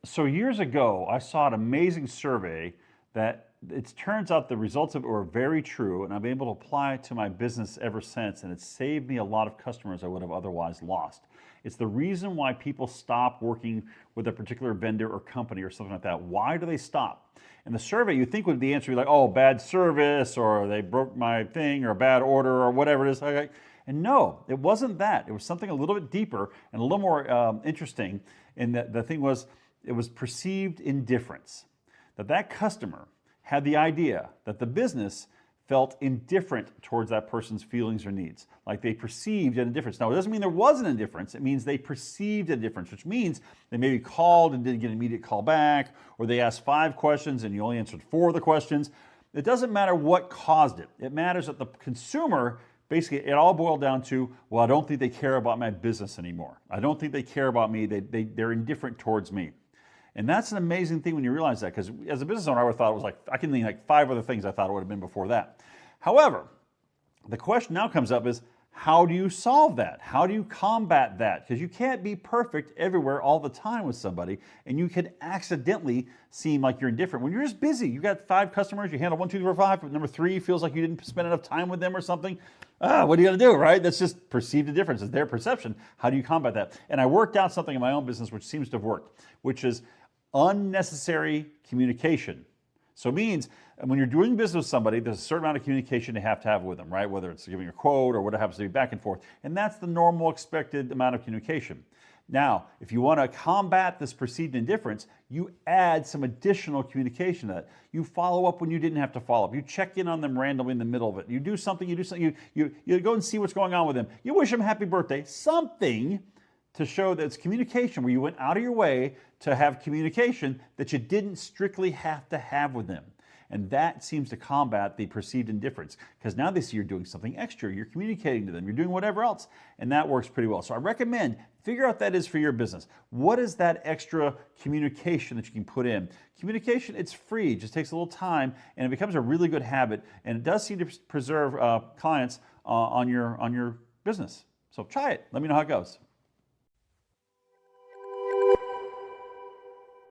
So years ago, I saw an amazing survey that it turns out the results of it were very true, and I've been able to apply it to my business ever since, and it's saved me a lot of customers I would have otherwise lost. It's the reason why people stop working with a particular vendor or company or something like that. Why do they stop? In the survey, you think would the answer be like, oh, bad service, or they broke my thing, or a bad order, or whatever it is. And no, it wasn't that. It was something a little bit deeper and a little more interesting. And the thing was, it was perceived indifference. That customer had the idea that the business felt indifferent towards that person's feelings or needs, like they perceived an indifference. Now, it doesn't mean there was an indifference. It means they perceived a difference, which means they maybe called and didn't get an immediate call back, or they asked 5 questions and you only answered 4 of the questions. It doesn't matter what caused it. It matters that the consumer, basically, it all boiled down to, well, I don't think they care about my business anymore. I don't think they care about me. They're indifferent towards me. And that's an amazing thing when you realize that, because as a business owner, I would have thought it was like, I can think like 5 other things I thought it would have been before that. However, the question now comes up is, how do you solve that? How do you combat that? Because you can't be perfect everywhere all the time with somebody, and you can accidentally seem like you're indifferent when you're just busy. You got 5 customers, you handle 1, 2, 3, 4, 5, but number 3 feels like you didn't spend enough time with them or something. What are you gonna do, right? That's just perceived indifference. It's their perception. How do you combat that? And I worked out something in my own business which seems to have worked, which is unnecessary communication. So it means when you're doing business with somebody, there's a certain amount of communication you have to have with them, right? Whether it's giving a quote or what happens to be back and forth. And that's the normal expected amount of communication. Now, if you want to combat this perceived indifference, you add some additional communication to that. You follow up when you didn't have to follow up. You check in on them randomly in the middle of it. You do something, you go and see what's going on with them. You wish them happy birthday, something to show that it's communication where you went out of your way to have communication that you didn't strictly have to have with them. And that seems to combat the perceived indifference, because now they see you're doing something extra, you're communicating to them, you're doing whatever else, and that works pretty well. So I recommend figure out what that is for your business. What is that extra communication that you can put in? Communication, it's free, it just takes a little time, and it becomes a really good habit, and it does seem to preserve clients on your business. So try it. Let me know how it goes.